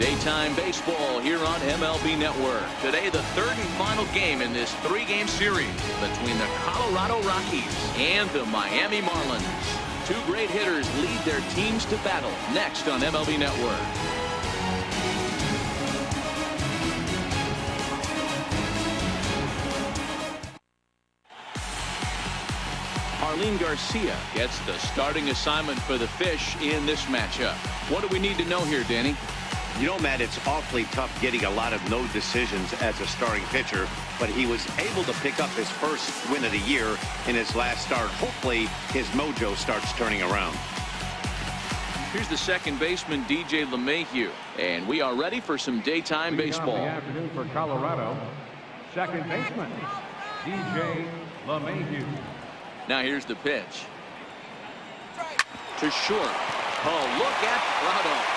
Daytime baseball here on MLB Network. Today, the third and final game in this three-game series between the Colorado Rockies and the Miami Marlins. Two great hitters lead their teams to battle next on MLB Network. Arlene Garcia gets the starting assignment for the Fish in this matchup. What do we need to know here, Danny? You know, Matt, it's awfully tough getting a lot of no decisions as a starting pitcher, but he was able to pick up his first win of the year in his last start. Hopefully, his mojo starts turning around. Here's the second baseman, DJ LeMahieu, and we are ready for some daytime baseball. The afternoon for Colorado, second baseman, DJ LeMahieu. Now here's the pitch. To short. Oh, look at Prado.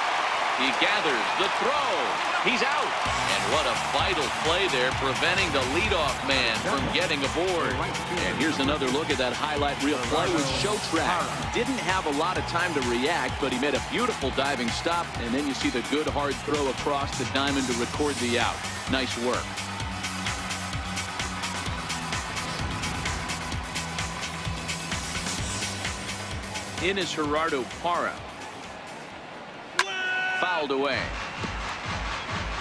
He gathers the throw. He's out. And what a vital play there, preventing the leadoff man from getting aboard. And here's another look at that highlight reel play with Showtrack. Didn't have a lot of time to react, but he made a beautiful diving stop. And then you see the good hard throw across the diamond to record the out. Nice work. In is Gerardo Parra. Fouled away.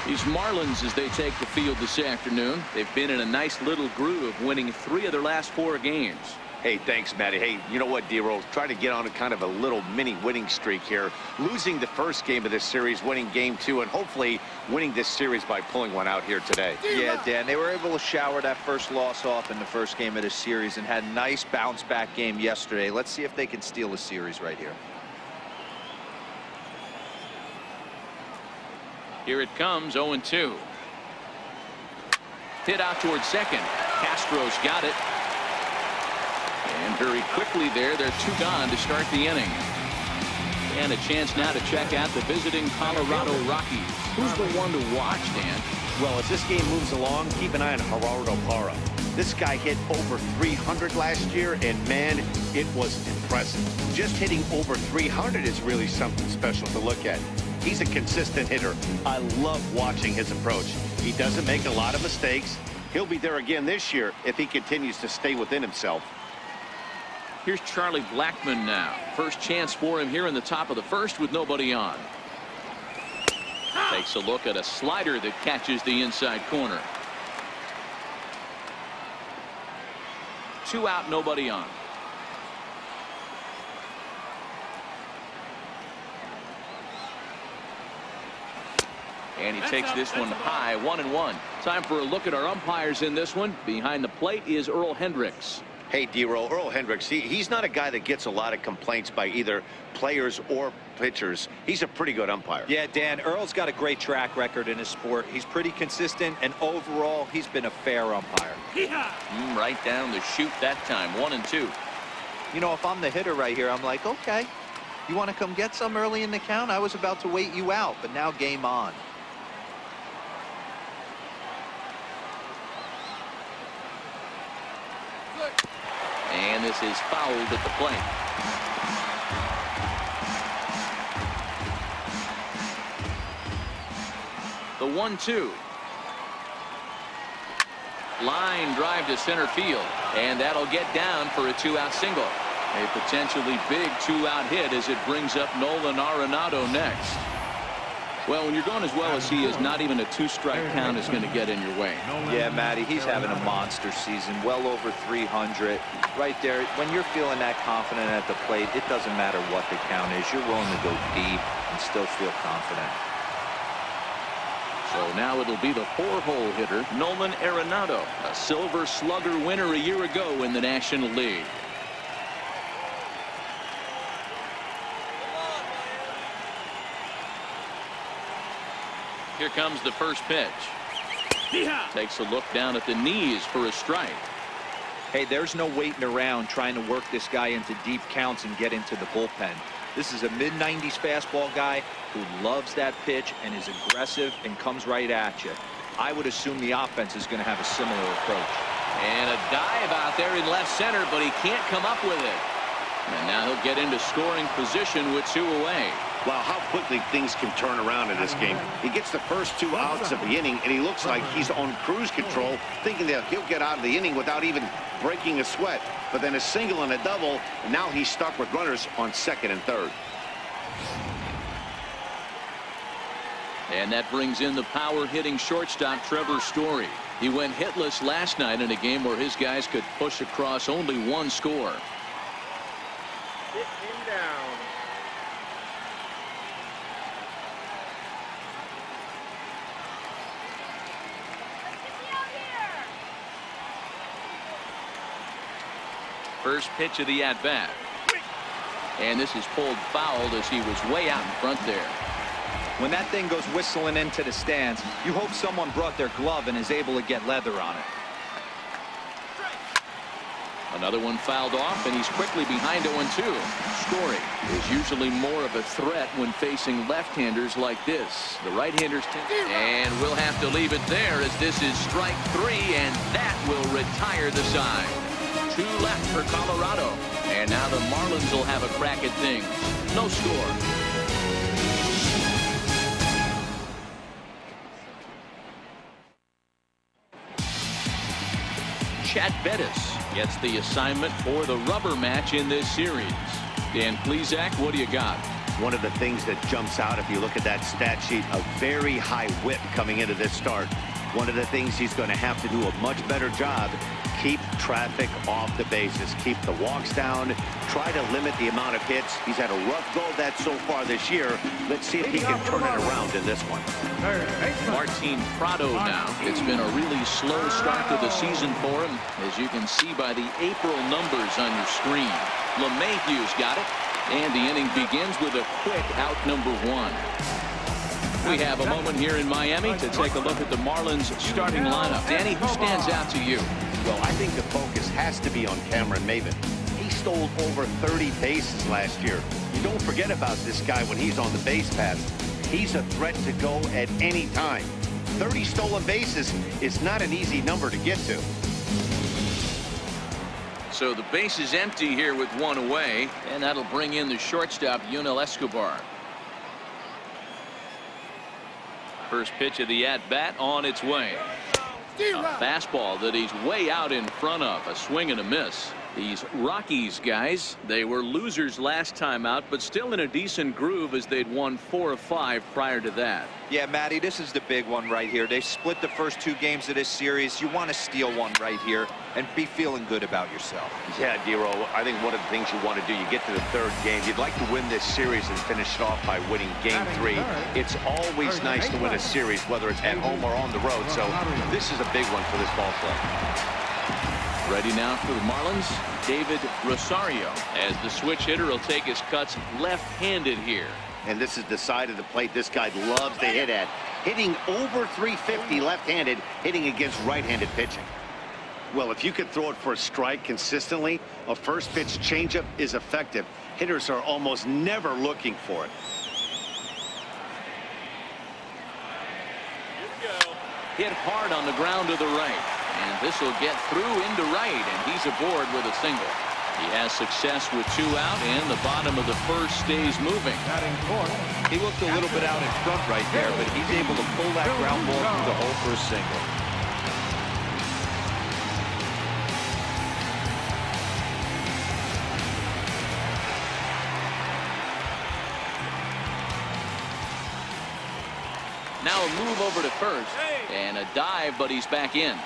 These Marlins, as they take the field this afternoon, they've been in a nice little groove, winning 3 of their last 4 games. Hey, thanks, Matty. Hey, you know what, D-Roll? Try to get on a kind of a little mini winning streak here. Losing the first game of this series, winning game 2, and hopefully winning this series by pulling one out here today. Yeah, Dan, they were able to shower that first loss off in the first game of this series and had a nice bounce-back game yesterday. Let's see if they can steal a series right here. Here it comes, 0-2. Hit out towards second. Castro's got it. And very quickly there, they're 2 gone to start the inning. And a chance now to check out the visiting Colorado Rockies. Who's the one to watch, Dan? Well, as this game moves along, keep an eye on Gerardo Parra. This guy hit over 300 last year, and man, it was impressive. Just hitting over 300 is really something special to look at. He's a consistent hitter. I love watching his approach. He doesn't make a lot of mistakes. He'll be there again this year if he continues to stay within himself. Here's Charlie Blackmon now. First chance for him here in the top of the first with nobody on. Takes a look at a slider that catches the inside corner. 2 out, nobody on. And he takes this one high, 1-1. Time for a look at our umpires in this one. Behind the plate is Earl Hendricks. Hey, D-Roll, Earl Hendricks, he's not a guy that gets a lot of complaints by either players or pitchers. He's a pretty good umpire. Yeah, Dan, Earl's got a great track record in his sport. He's pretty consistent, and overall, he's been a fair umpire. Right down the chute that time, 1-2. You know, if I'm the hitter right here, I'm like, okay, you want to come get some early in the count? I was about to wait you out, but now game on. And this is fouled at the plate. The 1-2. Line drive to center field. And that'll get down for a 2-out single. A potentially big 2-out hit as it brings up Nolan Arenado next. Well, when you're going as well as he is, not even a 2-strike count is going to get in your way. Yeah, Matty, he's having a monster season, well over 300. Right there, when you're feeling that confident at the plate, it doesn't matter what the count is. You're willing to go deep and still feel confident. So now it'll be the 4-hole hitter, Nolan Arenado, a Silver Slugger winner a year ago in the National League. Here comes the first pitch. Takes a look down at the knees for a strike. Hey, there's no waiting around trying to work this guy into deep counts and get into the bullpen. This is a mid-90s fastball guy who loves that pitch and is aggressive and comes right at you. I would assume the offense is going to have a similar approach. And a dive out there in left center, but he can't come up with it. And now he'll get into scoring position with 2 away. Wow, how quickly things can turn around in this game. He gets the first 2 outs of the inning, and he looks like he's on cruise control, thinking that he'll get out of the inning without even breaking a sweat. But then a single and a double, and now he's stuck with runners on second and third. And that brings in the power-hitting shortstop Trevor Story. He went hitless last night in a game where his guys could push across only 1 score. Get him down. First pitch of the at-bat. And this is pulled fouled as he was way out in front there. When that thing goes whistling into the stands, you hope someone brought their glove and is able to get leather on it. Another one fouled off, and he's quickly behind 0-2. Story is usually more of a threat when facing left-handers like this. The right-handers and we'll have to leave it there as this is strike 3, and that will retire the side. 2 left for Colorado, and now the Marlins will have a crack at things. No score. Chad Bettis gets the assignment for the rubber match in this series. Dan Plesac, what do you got? One of the things that jumps out if you look at that stat sheet, a very high whip coming into this start. One of the things he's going to have to do a much better job, keep traffic off the bases, keep the walks down, try to limit the amount of hits. He's had a rough go of that so far this year. Let's see if he can turn it around in this one. Martin Prado now. It's been a really slow start to the season for him, as you can see by the April numbers on your screen. LeMahieu's got it, and the inning begins with a quick out number 1. We have a moment here in Miami to take a look at the Marlins starting lineup. Danny, who stands out to you? Well, I think the focus has to be on Cameron Maven. He stole over 30 bases last year. You don't forget about this guy when he's on the base path. He's a threat to go at any time. 30 stolen bases is not an easy number to get to. So the base is empty here with 1 away, and that'll bring in the shortstop, Yunel Escobar. First pitch of the at-bat on its way. A fastball that he's way out in front of. A swing and a miss. These Rockies guys, they were losers last time out, but still in a decent groove as they'd won 4 of 5 prior to that. Yeah, Matty, this is the big one right here. They split the first 2 games of this series. You want to steal one right here and be feeling good about yourself. Yeah, Dero, I think one of the things you want to do, you get to the 3rd game, you'd like to win this series and finish it off by winning game 3. It's always nice to win a series, whether it's at home or on the road, so this is a big one for this ball club. Ready now for the Marlins, David Rosario, as the switch hitter will take his cuts left-handed here. And this is the side of the plate this guy loves to hit at. Hitting over 350 left-handed, hitting against right-handed pitching. Well, if you could throw it for a strike consistently, a first pitch changeup is effective. Hitters are almost never looking for it. Hit hard on the ground to the right. And this will get through into right, and he's aboard with a single. He has success with 2 out, and the bottom of the first stays moving. He looked a little bit out in front right there, but he's able to pull that ground ball through the hole for a single. Now a move over to first, and a dive, but he's back in.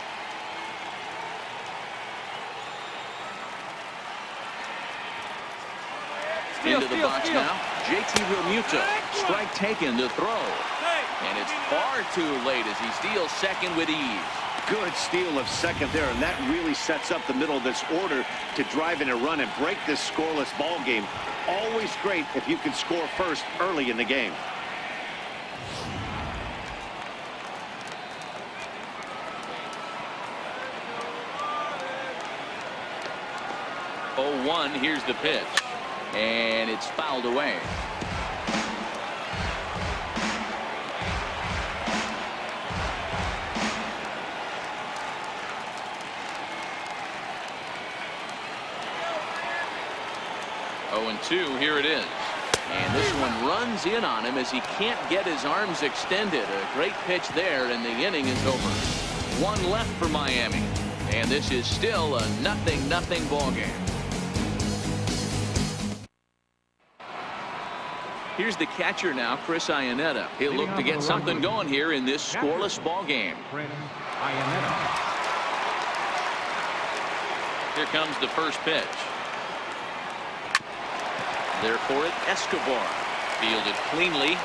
Into the box now, JT Realmuto. Strike taken to throw. And it's far too late as he steals second with ease. Good steal of second there, and that really sets up the middle of this order to drive in a run and break this scoreless ball game. Always great if you can score first early in the game. Oh, 1, here's the pitch. And it's fouled away. Oh, and 2, here it is. And this one runs in on him as he can't get his arms extended. A great pitch there, and the inning is over. One left for Miami. And this is still a 0-0 ball game. Here's the catcher now, Chris Iannetta. He'll look to get something going here in this scoreless ball game. Here comes the first pitch. There for it, Escobar. Fielded cleanly.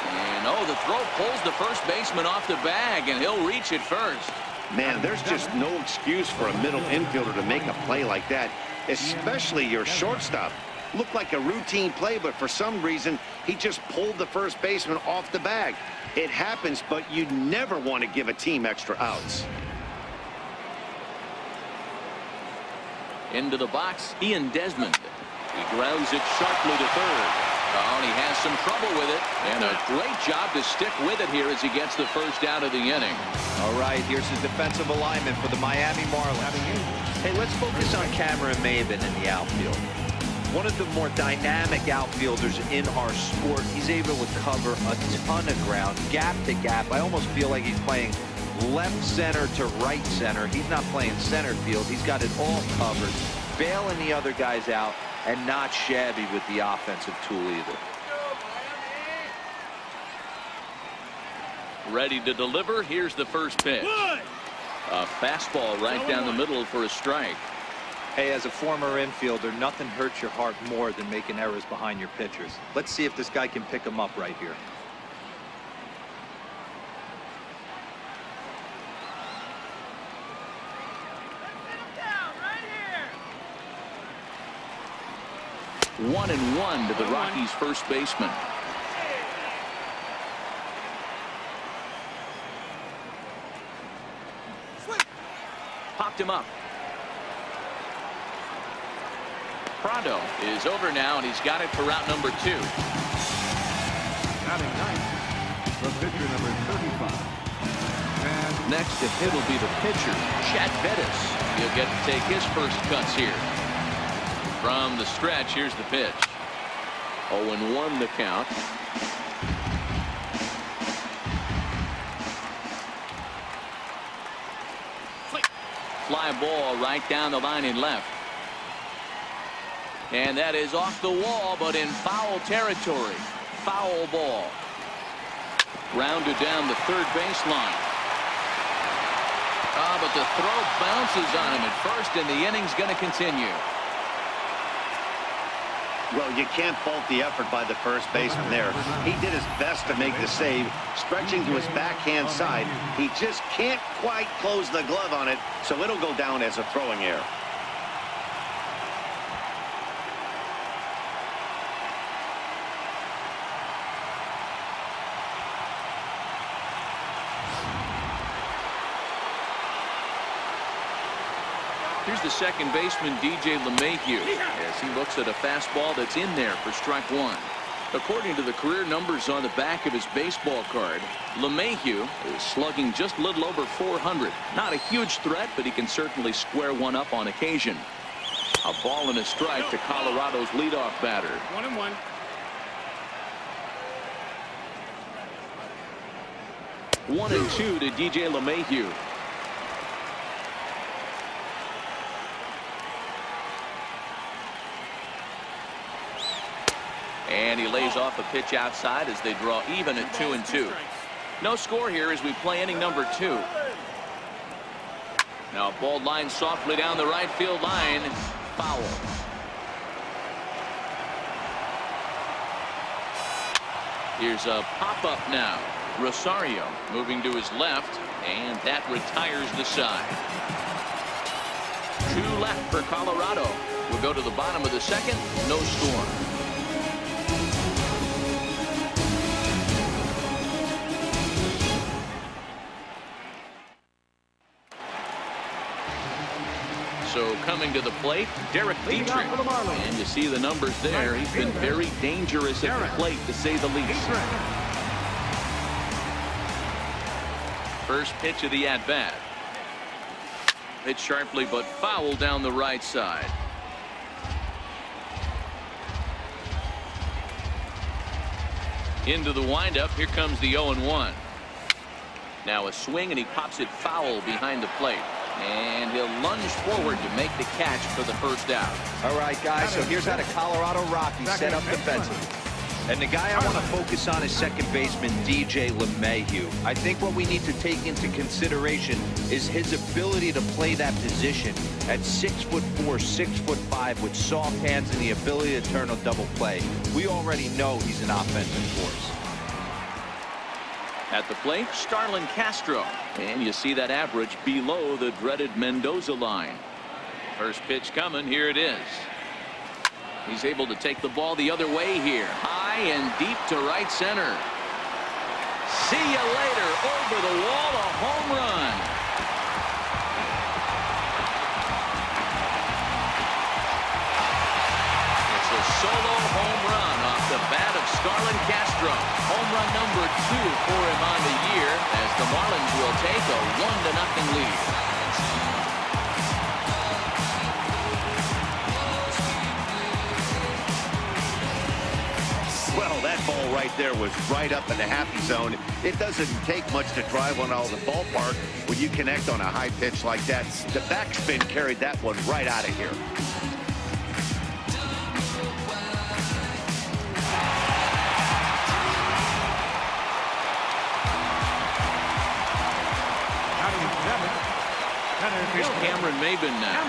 And oh, the throw pulls the first baseman off the bag, and he'll reach it first. Man, there's just no excuse for a middle infielder to make a play like that, especially your shortstop. Looked like a routine play, but for some reason, he just pulled the first baseman off the bag. It happens, but you never want to give a team extra outs. Into the box, Ian Desmond. He grounds it sharply to third. Oh, and he has some trouble with it. And a great job to stick with it here as he gets the first out of the inning. All right, here's his defensive alignment for the Miami Marlins. Hey, let's focus on Cameron Maybin in the outfield. One of the more dynamic outfielders in our sport. He's able to cover a ton of ground, gap to gap. I almost feel like he's playing left center to right center. He's not playing center field. He's got it all covered, bailing the other guys out, and not shabby with the offensive tool either. Ready to deliver. Here's the first pitch. A fastball right down the middle for a strike. Hey, as a former infielder, nothing hurts your heart more than making errors behind your pitchers. Let's see if this guy can pick them up right here. One and one to the Rockies' first baseman. Popped him up. Prado is over now, and he's got it for route number 2. Batting ninth, the pitcher number 35. And next to hit will be the pitcher, Chad Bettis. He'll get to take his first cuts here. From the stretch, here's the pitch. 0-1 the count. Fly ball right down the line in left. And that is off the wall, but in foul territory. Foul ball. Grounded down the third baseline. But the throw bounces on him at first, and the inning's going to continue. Well, you can't fault the effort by the first baseman there. He did his best to make the save, stretching to his backhand side. He just can't quite close the glove on it, so it'll go down as a throwing error. Here's the second baseman, DJ LeMahieu, as he looks at a fastball that's in there for strike 1. According to the career numbers on the back of his baseball card, LeMahieu is slugging just a little over 400. Not a huge threat, but he can certainly square one up on occasion. A ball and a strike to Colorado's leadoff batter. 1-1. One and two to DJ LeMahieu. And he lays off a pitch outside as they draw even at 2-2. No score here as we play inning number 2. Now ball line softly down the right field line. Foul. Here's a pop-up now. Rosario moving to his left, and that retires the side. 2 left for Colorado. We'll go to the bottom of the second. No score. So coming to the plate, Derek Dietrich. And you see the numbers there. He's been very dangerous at the plate, to say the least. First pitch of the at-bat. Hit sharply, but foul down the right side. Into the windup. Here comes the 0-1. Now a swing, and he pops it foul behind the plate. And he'll lunge forward to make the catch for the first out. All right, guys, so here's how the Colorado Rockies set up defensively. And the guy I want to focus on is second baseman DJ LeMahieu. I think what we need to take into consideration is his ability to play that position at 6'4", 6'5", with soft hands and the ability to turn a double play. We already know he's an offensive force. At the plate, Starlin Castro. And you see that average below the dreaded Mendoza line. First pitch coming. Here it is. He's able to take the ball the other way here. High and deep to right center. See you later. Over the wall, a home run. It's a solo home run off the bat of Starlin Castro. Home run number 2 for him on the year, as the Marlins will take a 1-0 lead. Well, that ball right there was right up in the happy zone. It doesn't take much to drive one out of the ballpark when you connect on a high pitch like that. The backspin carried that one right out of here. Here's Cameron Maybin now.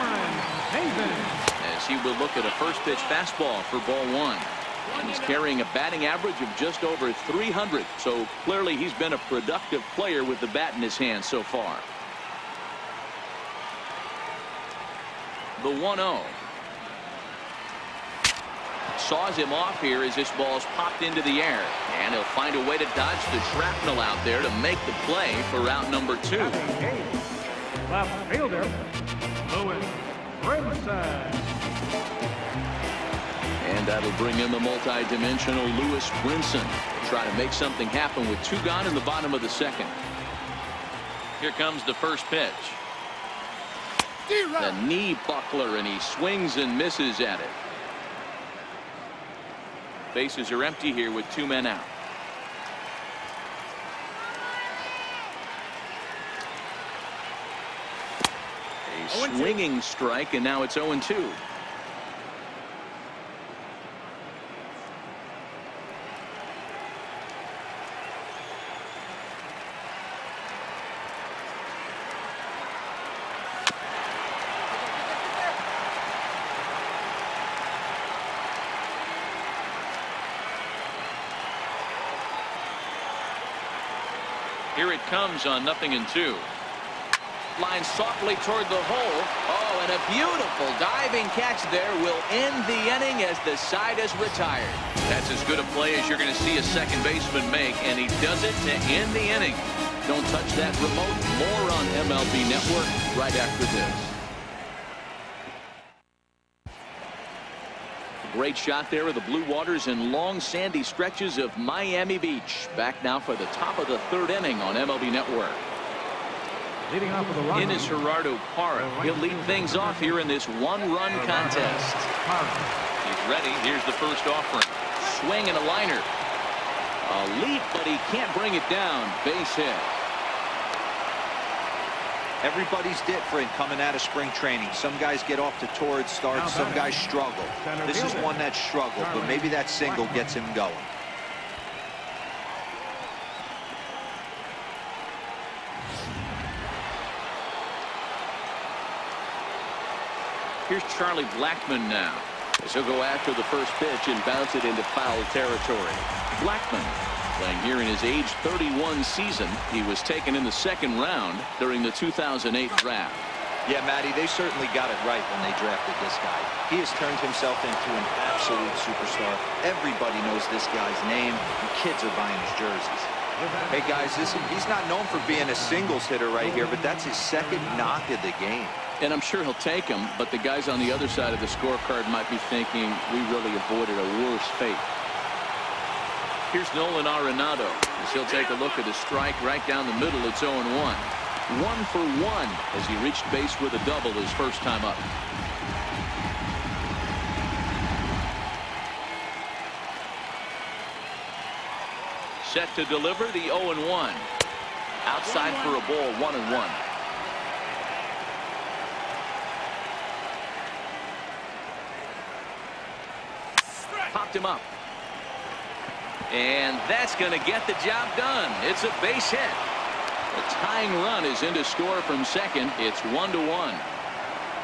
As he will look at a first pitch fastball for ball 1. And he's carrying a batting average of just over 300. So clearly he's been a productive player with the bat in his hand so far. The 1-0. Saws him off here as this ball's popped into the air. And he'll find a way to dodge the shrapnel out there to make the play for route number 2. Left fielder, Lewis Brinson. And that'll bring in the multi-dimensional Lewis Brinson to try to make something happen with 2 gone in the bottom of the second. Here comes the first pitch. The knee buckler, and he swings and misses at it. Bases are empty here with 2 men out. A swinging strike, and now it's 0-2. Here it comes on 0-2. Line softly toward the hole. Oh, and a beautiful diving catch there will end the inning as the side is retired. That's as good a play as you're going to see a second baseman make, and he does it to end the inning. Don't touch that remote. More on MLB Network right after this. Great shot there of the blue waters and long sandy stretches of Miami Beach. Back now for the top of the 3rd inning on MLB Network. Leading off with the run. In is Gerardo Parra. He'll lead things off here in this 1-run contest. He's ready. Here's the first offering. Swing and a liner. A leap, but he can't bring it down. Base hit. Everybody's different coming out of spring training. Some guys get off to torrid starts. Some guys struggle. This is one that struggled, but maybe that single gets him going. Here's Charlie Blackmon now, as he'll go after the first pitch and bounce it into foul territory. Blackmon playing here in his age 31 season. He was taken in the 2nd round during the 2008 draft. Yeah, Matty, they certainly got it right when they drafted this guy. He has turned himself into an absolute superstar. Everybody knows this guy's name, and kids are buying his jerseys. Hey, guys, he's not known for being a singles hitter right here, but that's his 2nd knock of the game. And I'm sure he'll take him, but the guys on the other side of the scorecard might be thinking we really avoided a worse fate. Here's Nolan Arenado as he'll take a look at a strike right down the middle. It's 0-1. 1 for 1 as he reached base with a double his first time up. Set to deliver the 0-1. Outside for a ball, 1-1. Popped him up. And that's going to get the job done. It's a base hit. The tying run is in to score from second. It's 1-1.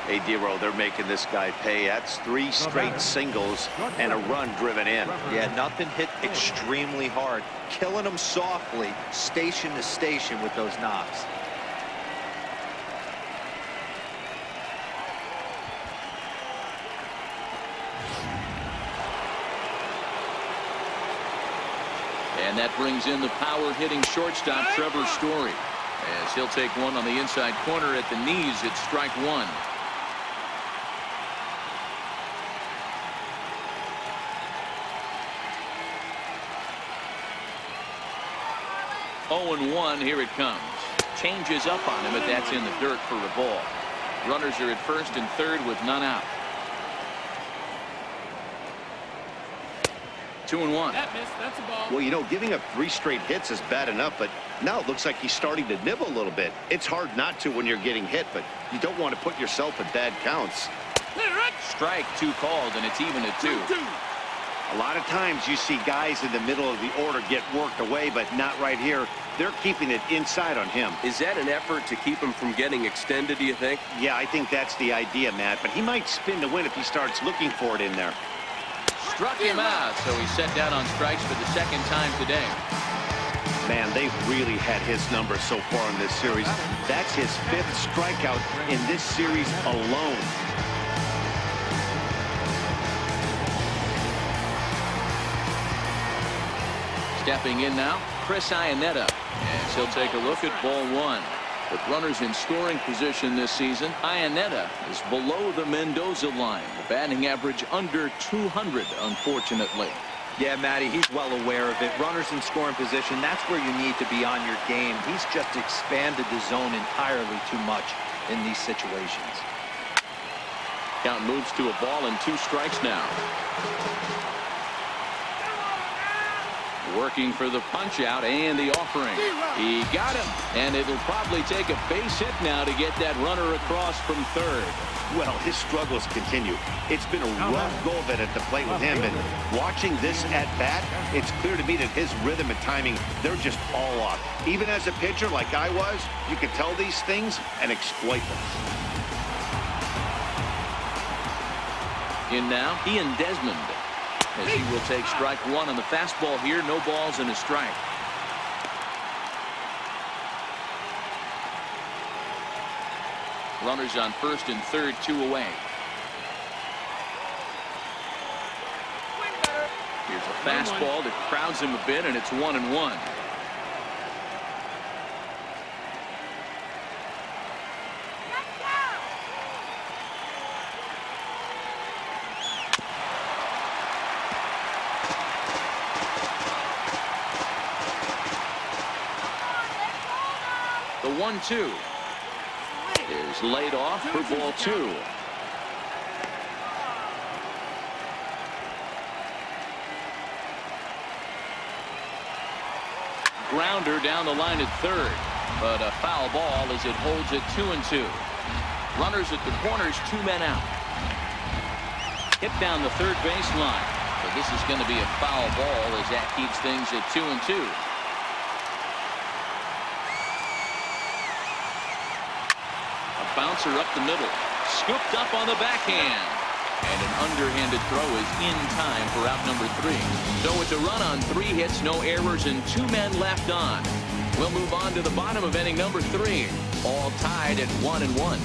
Hey, Dero, they're making this guy pay. That's 3 straight singles and a run driven in. Yeah, nothing hit extremely hard. Killing them softly, station to station with those knocks. And that brings in the power-hitting shortstop, Trevor Story. As he'll take one on the inside corner at the knees, it's strike 1. Oh, and 1, here it comes. Changes up on him, but that's in the dirt for a ball. Runners are at first and third with none out. 2-1. That missed. That's a ball. Well, you know, giving up 3 straight hits is bad enough, but now it looks like he's starting to nibble a little bit. It's hard not to when you're getting hit, but you don't want to put yourself in bad counts. Strike 2 called, and it's even at 2. A lot of times you see guys in the middle of the order get worked away, but not right here. They're keeping it inside on him. Is that an effort to keep him from getting extended, do you think? Yeah, I think that's the idea, Matt, but he might spin to win if he starts looking for it in there. Struck him out, so he's set down on strikes for the second time today. Man, they've really had his number so far in this series. That's his 5th strikeout in this series alone. Stepping in now, Chris Iannetta, as he'll take a look at ball 1. With runners in scoring position this season, Iannetta is below the Mendoza line. The batting average under 200, unfortunately. Yeah, Matty, he's well aware of it. Runners in scoring position, that's where you need to be on your game. He's just expanded the zone entirely too much in these situations. Count moves to a ball and 2 strikes now. Working for the punch out and the offering. He got him, and it'll probably take a base hit now to get that runner across from third. Well, his struggles continue. It's been a rough go of it at the plate with him, and watching this at bat, it's clear to me that his rhythm and timing, they're just all off. Even as a pitcher like I was, you can tell these things and exploit them. In now, Ian Desmond, as he will take strike 1 on the fastball here. No balls and a strike. Runners on first and third, 2 away. Here's a fastball that crowds him a bit, and it's 1-1. The 1-2 is laid off for ball 2. Grounder down the line at third, but a foul ball as it holds it 2-2. Runners at the corners, 2 men out. Hit down the third baseline. So this is going to be a foul ball as that keeps things at 2-2. Bouncer up the middle, scooped up on the backhand, and an underhanded throw is in time for out number 3. So it's a run on 3 hits, no errors, and 2 men left on. We'll move on to the bottom of inning number 3, all tied at 1-1.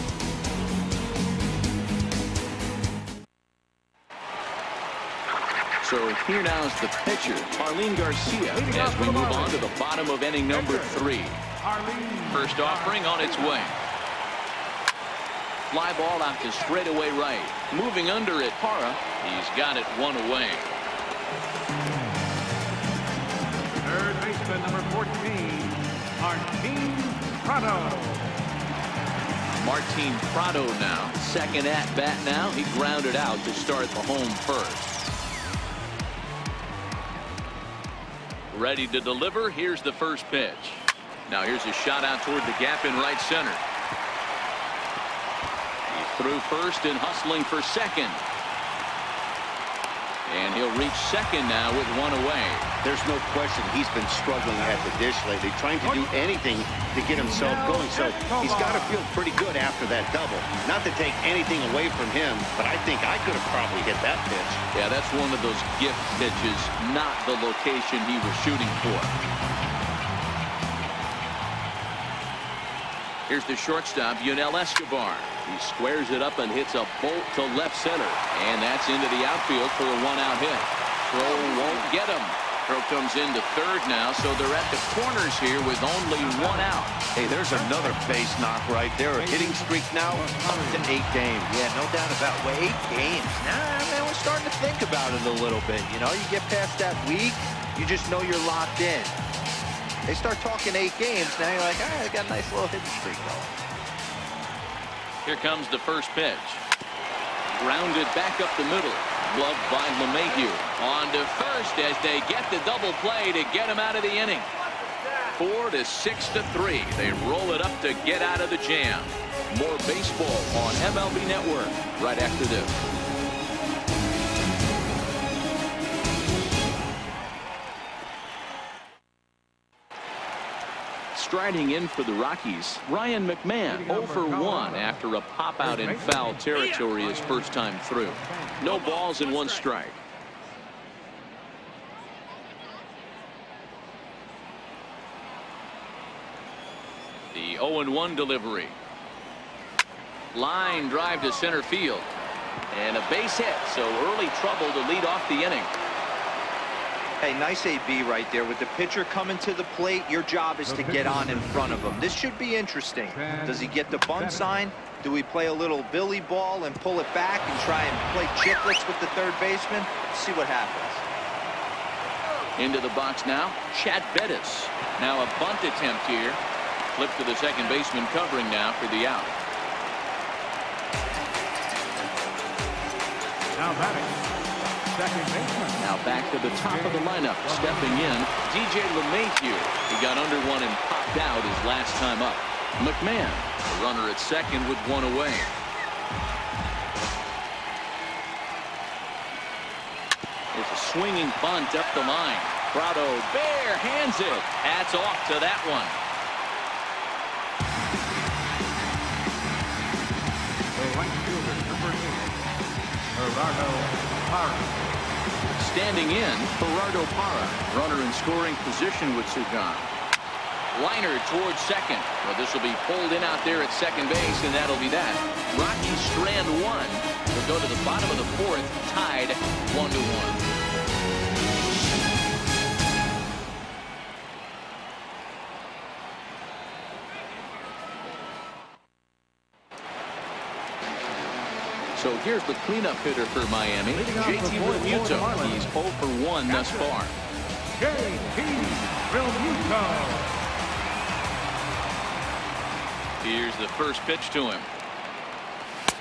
So here now is the pitcher, Arlene Garcia, as we move on to the bottom of inning number 3. First offering on its way. Fly ball out to straightaway right. Moving under it, Parra. He's got it 1 away. Third baseman, number 14, Martin Prado. Martin Prado now. Second at bat now. He grounded out to start the home first. Ready to deliver. Here's the first pitch. Now here's a shot out toward the gap in right center. He's through first and hustling for second. And he'll reach second now with one away. There's no question he's been struggling at the dish lately, trying to do anything to get himself going. So he's got to feel pretty good after that double. Not to take anything away from him, but I think I could have probably hit that pitch. Yeah, that's one of those gift pitches, not the location he was shooting for. Here's the shortstop, Yunel Escobar. He squares it up and hits a bolt to left center. And that's into the outfield for a one-out hit. Throw won't get him. Throw comes into third now, so they're at the corners here with only one out. Hey, there's another base knock right there. A hitting streak now up to 8 games. Yeah, no doubt about it. 8 games. Nah, man, we're starting to think about it a little bit. You know, you get past that week, you just know you're locked in. They start talking 8 games, now you're like, all right, I got a nice little hitting streak going. Here comes the first pitch. Grounded back up the middle. Gloved by LeMahieu. On to first as they get the double play to get him out of the inning. 4 to 6 to 3. They roll it up to get out of the jam. More baseball on MLB Network right after this. Striding in for the Rockies, Ryan McMahon 0 for 1 after a pop-out in foul territory his first time through. No balls and 1 strike. The 0-1 delivery. Line drive to center field. And a base hit, so early trouble to lead off the inning. Hey, nice AB right there. With the pitcher coming to the plate, your job is to get on in front of him. This should be interesting. Does he get the bunt sign? Do we play a little billy ball and pull it back and try and play chicklets with the third baseman? Let's see what happens. Into the box now, Chad Bettis. Now a bunt attempt here. Flip to the second baseman covering now for the out. Now batting, second baseman. Now back to the top of the lineup. Stepping in, DJ LeMahieu. He got under one and popped out his last time up. McMahon, the runner at second with 1 away. It's a swinging bunt up the line. Prado bare hands it. Hats off to that one. The right fielder, number 8, Gerardo Parra. Standing in, Gerardo Parra. Runner in scoring position with Sugan. Liner towards second. Well, this will be pulled in out there at second base, and that'll be that. Rockies strand 1. Will go to the bottom of the 4th, tied 1-1. So here's the cleanup hitter for Miami, JT Realmuto. He's 0 for 1 thus far. JT Realmuto. Here's the first pitch to him.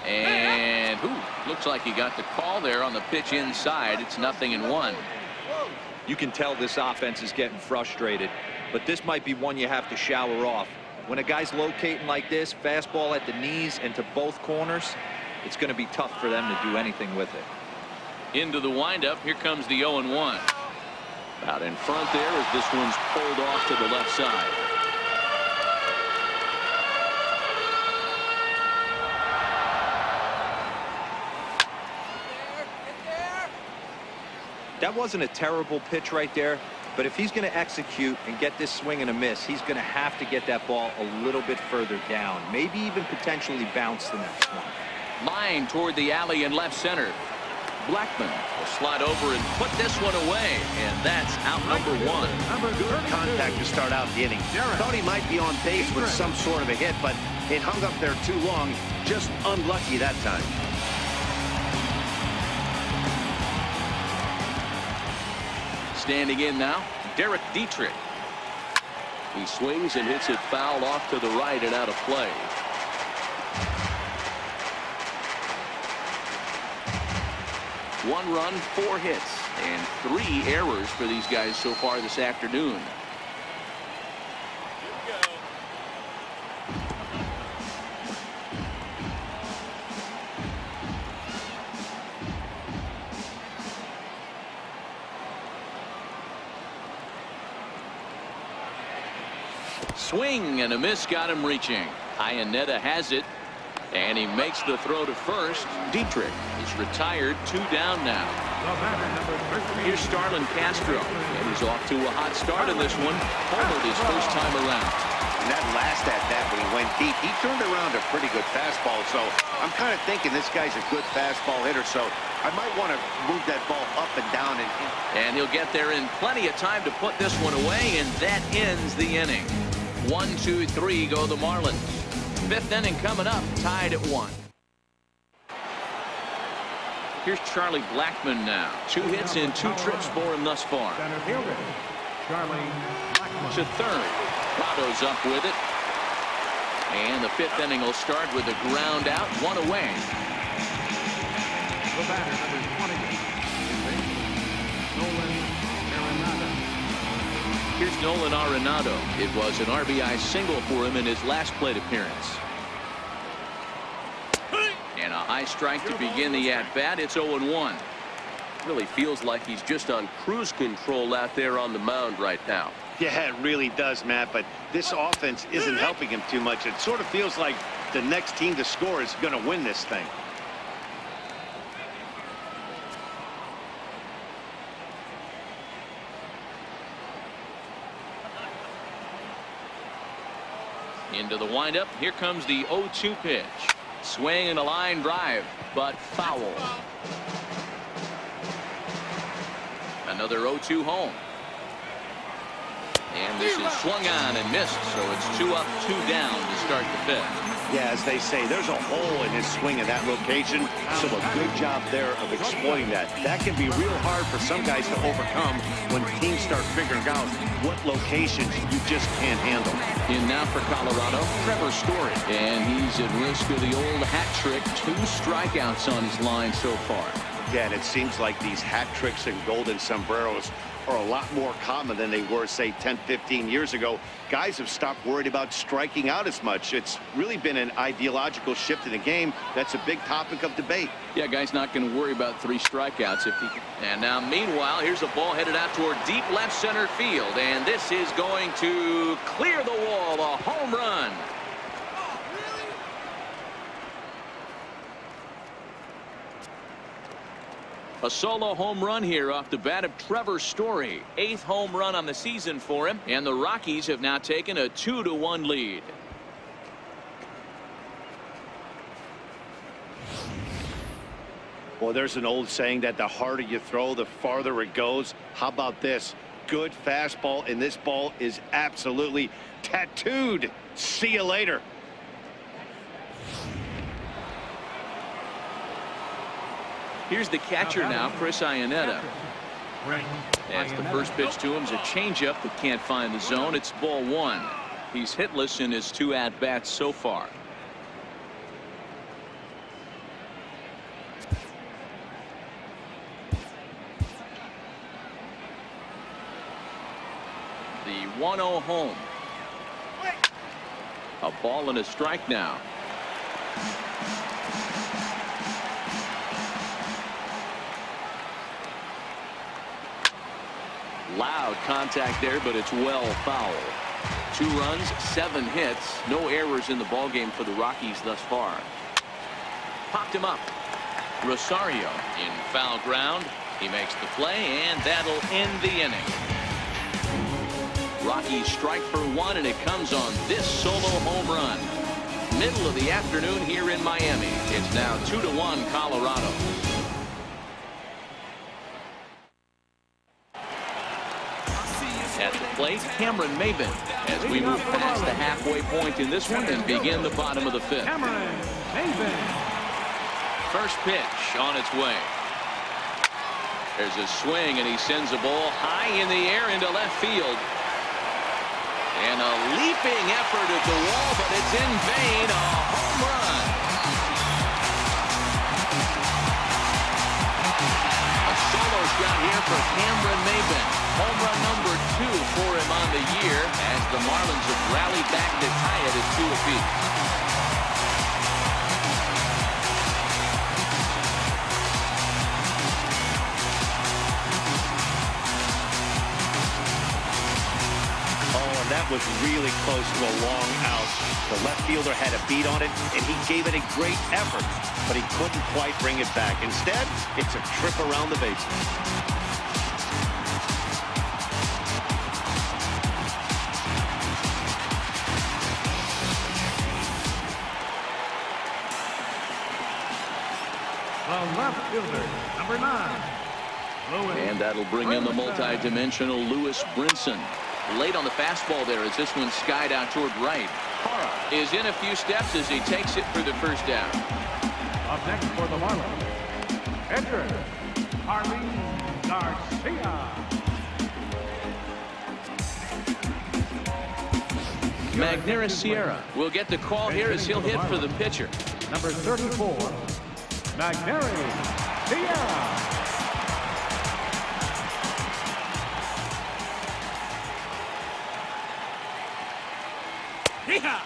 And looks like he got the call there on the pitch inside. It's 0-1. You can tell this offense is getting frustrated, but this might be one you have to shower off. When a guy's locating like this, fastball at the knees and to both corners, it's going to be tough for them to do anything with it. Into the windup. Here comes the 0-1. Out in front there as this one's pulled off to the left side. That wasn't a terrible pitch right there, but if he's going to execute and get this swing and a miss, he's going to have to get that ball a little bit further down, maybe even potentially bounce the next one. Line toward the alley in left center. Blackman will slide over and put this one away, and that's out number 1. Good contact to start out the inning. Thought he might be on base with some sort of a hit, but it hung up there too long. Just unlucky that time. Standing in now, Derek Dietrich. He swings and hits it foul off to the right and out of play. One run, 4 hits. And 3 errors for these guys so far this afternoon. Swing and a miss got him reaching. Iannetta has it, and he makes the throw to first. Dietrich is retired, 2 down now. Here's Starlin Castro, and he's off to a hot start in this one. Homered his first time around. And that last at-bat when he went deep, he turned around a pretty good fastball. So I'm kind of thinking this guy's a good fastball hitter. So I might want to move that ball up and down. And he'll get there in plenty of time to put this one away, and that ends the inning. 1, 2, 3 go the Marlins. 5th inning coming up, tied at 1. Here's Charlie Blackmon now. 2 hits and 2 trips for him thus far. Center fielder, Charlie Blackmon. To third. Prado's up with it. And the 5th inning will start with a ground out, 1 away. The batter, number 20, Nolan Arenado. Here's Nolan Arenado. It was an RBI single for him in his last plate appearance. And a high strike to begin the at-bat. It's 0-1. Really feels like he's just on cruise control out there on the mound right now. Yeah, it really does, Matt. But this offense isn't helping him too much. It sort of feels like the next team to score is going to win this thing. Into the windup. Here comes the 0-2 pitch. Swing and a line drive, but foul. Another 0-2 home. And this is swung on and missed, so it's 2 up, 2 down to start the 5th. Yeah, as they say, there's a hole in his swing in that location, so a good job there of exploiting that. That can be real hard for some guys to overcome when teams start figuring out what locations you just can't handle. In now for Colorado, Trevor Story. And he's at risk of the old hat trick. 2 strikeouts on his line so far. Yeah, and it seems like these hat tricks and golden sombreros are a lot more common than they were, say, 10, 15 years ago. Guys have stopped worried about striking out as much. It's really been an ideological shift in the game. That's a big topic of debate. Yeah, guy's not going to worry about 3 strikeouts if he can. And now, meanwhile, here's a ball headed out toward deep left center field. And this is going to clear the wall, a home run. A solo home run here off the bat of Trevor Story. 8th home run on the season for him. And the Rockies have now taken a 2-1 lead. Well, there's an old saying that the harder you throw, the farther it goes. How about this? Good fastball, and this ball is absolutely tattooed. See you later. Here's the catcher now, Chris Iannetta. As the first pitch to him is a changeup that can't find the zone. It's ball 1. He's hitless in his 2 at-bats so far. The 1-0 home. A ball and a strike now. Loud contact there, but it's well foul. 2 runs, 7 hits, no errors in the ballgame for the Rockies thus far. Popped him up. Rosario in foul ground. He makes the play, and that'll end the inning. Rockies strike for 1, and it comes on this solo home run. Middle of the afternoon here in Miami. It's now 2-1 Colorado. At the plate, Cameron Maybin, as we move past the halfway point in this one and begin the bottom of the 5th. Cameron Maybin. First pitch on its way. There's a swing, and he sends a ball high in the air into left field. And a leaping effort at the wall, but it's in vain. A home run. A solo shot here for Cameron Maybin. Home run number 2 for him on the year as the Marlins have rallied back to tie it at 2 apiece. That was really close to a long out. The left fielder had a beat on it, and he gave it a great effort, but he couldn't quite bring it back. Instead, it's a trip around the bases. The left fielder, number 9. Lewis And that'll bring in the Brinson. multi-dimensional Lewis Brinson. Late on the fastball there as this one skied out toward right. Parra is in a few steps as he takes it for the first down. Up next for the Marlins, enter Harley Garcia. Magneuris Sierra will get the call here as he'll hit for the pitcher. Number 34, Magneuris Sierra.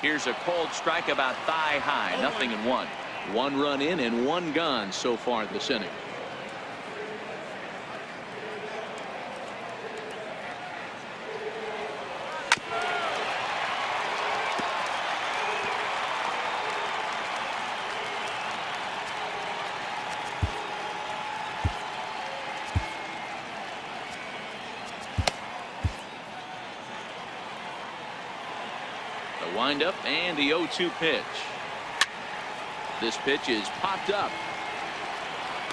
Here's a cold strike about thigh high. 0-1. 1 run in and 1 gone so far this inning. Windup and the 0-2 pitch. This pitch is popped up.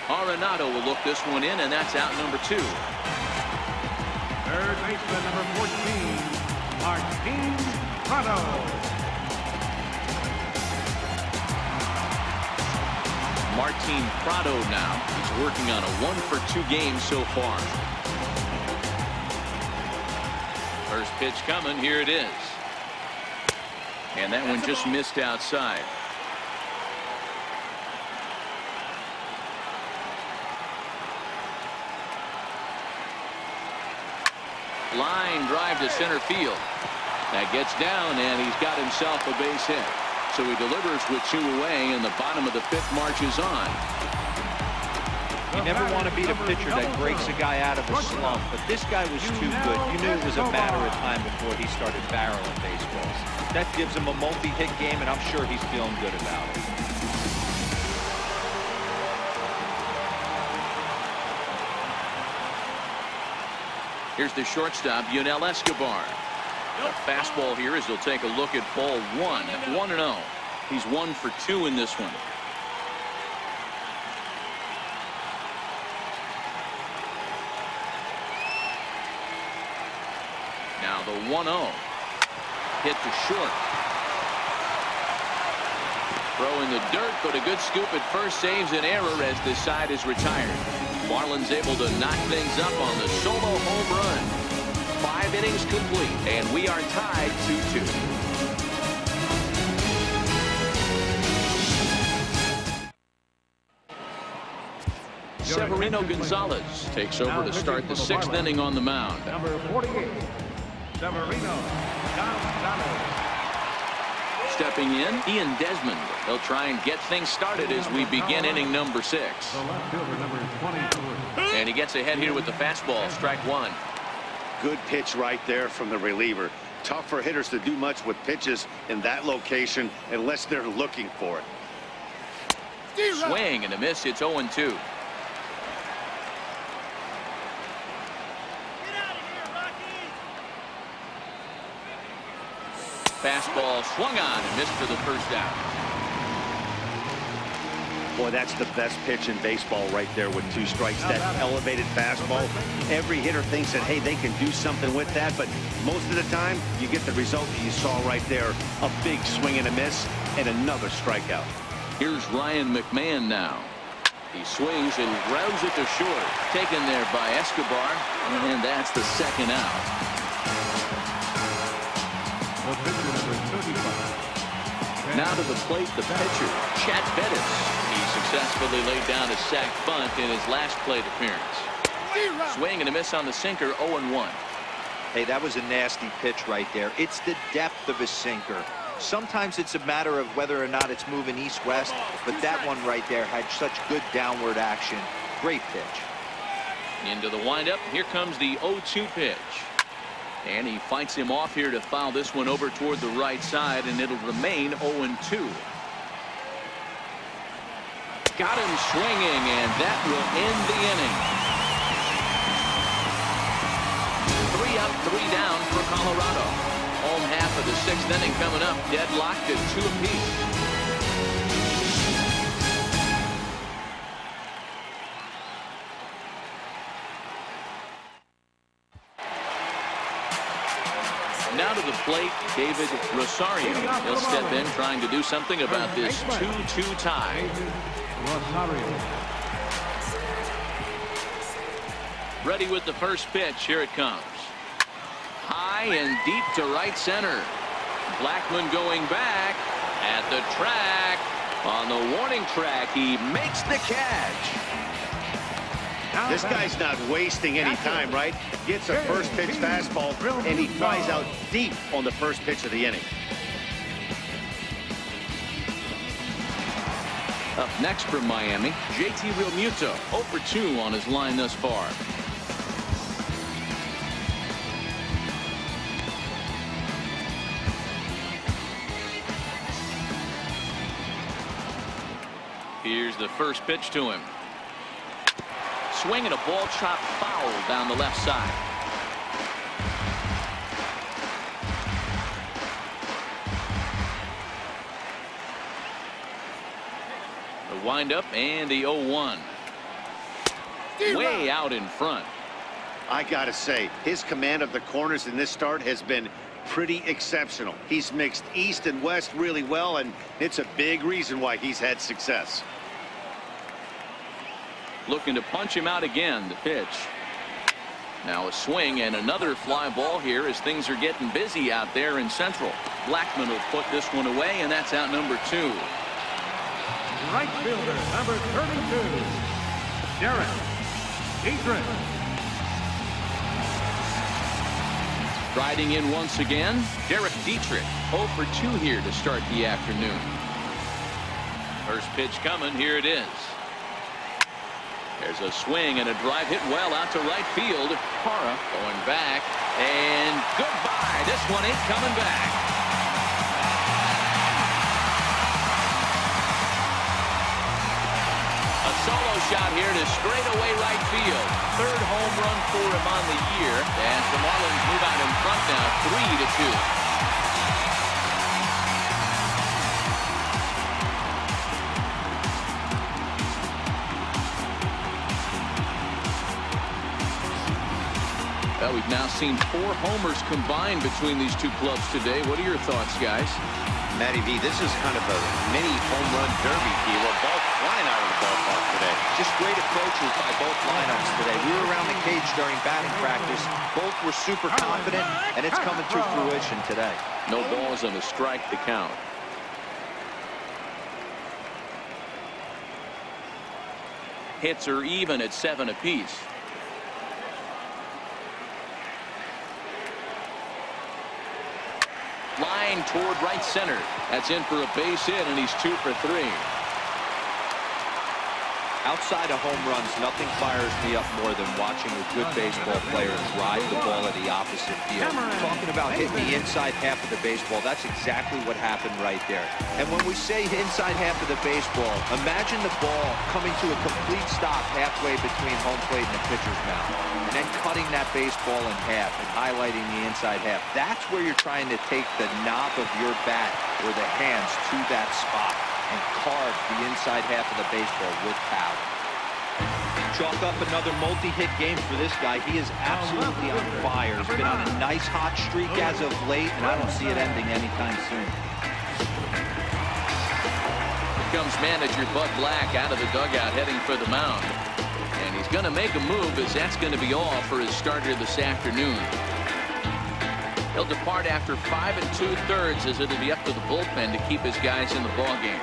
Arenado will look this one in, and that's out number 2. Third baseman, number 14, Martin Prado. Martin Prado now. He's working on a 1-for-2 game so far. First pitch coming. Here it is. And that one just missed outside. Line drive to center field. That gets down, and he's got himself a base hit. So he delivers with 2 away, and the bottom of the 5th marches on. You never want to beat a pitcher that breaks a guy out of a slump, but this guy was too good. You knew it was a matter of time before he started barreling baseballs. That gives him a multi-hit game, and I'm sure he's feeling good about it. Here's the shortstop, Yunel Escobar. A fastball here as he'll take a look at ball 1 at 1-0. He's 1 for 2 in this one. Now the 1-0. Hit to short. Throw in the dirt, but a good scoop at first saves an error as this side is retired. Marlins able to knock things up on the solo home run. 5 innings complete, and we are tied 2-2. Severino Gonzalez takes over to start the 6th inning on the mound. Number 48, Severino Gonzalez. Stepping in, Ian Desmond. They'll try and get things started as we begin inning number 6. The left fielder, number 23. And he gets ahead here with the fastball. Strike 1. Good pitch right there from the reliever. Tough for hitters to do much with pitches in that location unless they're looking for it. Swing and a miss. It's 0-2. Fastball swung on and missed for the first down. Boy, that's the best pitch in baseball right there with 2 strikes. That elevated fastball. Every hitter thinks that, hey, they can do something with that, but most of the time, you get the result that you saw right there. A big swing and a miss, and another strikeout. Here's Ryan McMahon now. He swings and grounds it to short. Taken there by Escobar, and that's the 2nd out. The pitcher, number 35. Now to the plate, the pitcher, Chad Bettis. He successfully laid down a sac bunt in his last plate appearance. Swing and a miss on the sinker, 0-1. Hey, that was a nasty pitch right there. It's the depth of his sinker. Sometimes it's a matter of whether or not it's moving east-west, but that one right there had such good downward action. Great pitch. Into the windup. Here comes the 0-2 pitch. And he fights him off here to foul this one over toward the right side, and it'll remain 0-2. Got him swinging, and that will end the inning. 3 up, 3 down for Colorado. Home half of the 6th inning coming up, deadlocked at 2 apiece. Now to the plate, David Rosario. He'll step in trying to do something about this 2-2 tie. Rosario. Ready with the first pitch. Here it comes. High and deep to right center. Blackmon going back at the track. On the warning track, he makes the catch. This guy's not wasting any time, right? Gets a first pitch fastball, and he flies out deep on the first pitch of the inning. Up next from Miami, JT Realmuto, 0 for 2 on his line thus far. Here's the first pitch to him. Swing and a ball chopped foul down the left side. The windup and the 0-1. Way out in front. I gotta say, his command of the corners in this start has been pretty exceptional. He's mixed east and west really well, and it's a big reason why he's had success. Looking to punch him out again. The pitch. Now a swing and another fly ball here as things are getting busy out there in Central. Blackmon will put this one away, and that's out number 2. Right fielder, number 32, Derek Dietrich. Riding in once again, Derek Dietrich, 0 for 2 here to start the afternoon. First pitch coming. Here it is. There's a swing and a drive hit well out to right field. Parra going back, and goodbye. This one ain't coming back. A solo shot here to straightaway right field. 3rd home run for him on the year, and the Marlins move out in front now, 3-2. Well, we've now seen 4 homers combined between these two clubs today. What are your thoughts, guys? Matty V, this is kind of a mini home run derby here. We're both flying out of the ballpark today. Just great approaches by both lineups today. We were around the cage during batting practice. Both were super confident, and it's coming to fruition today. No balls and a strike to count. Hits are even at 7 apiece. Line toward right center. That's in for a base hit, and he's 2 for 3. Outside of home runs, nothing fires me up more than watching a good baseball player drive the ball at the opposite field. Talking about hitting the inside half of the baseball, that's exactly what happened right there. And when we say inside half of the baseball, imagine the ball coming to a complete stop halfway between home plate and the pitcher's mound, and then cutting that baseball in half and highlighting the inside half. That's where you're trying to take the knob of your bat or the hands to that spot and carve the inside half of the baseball with power. Chalk up another multi-hit game for this guy. He is absolutely on fire. He's been on a nice hot streak as of late, and I don't see it ending anytime soon. Here comes manager Bud Black out of the dugout heading for the mound. And he's going to make a move, as that's going to be all for his starter this afternoon. He'll depart after 5 2/3 as it'll be up to the bullpen to keep his guys in the ballgame.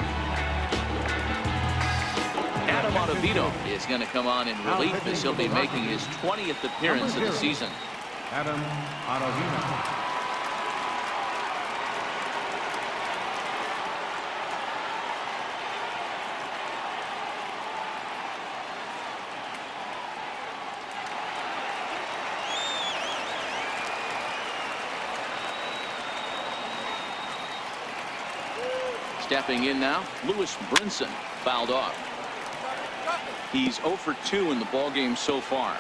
Adam Ottavino is going to come on in relief as he'll be making his 20th appearance of the season. Adam Ottavino. Stepping in now, Lewis Brinson fouled off. He's 0 for 2 in the ballgame so far.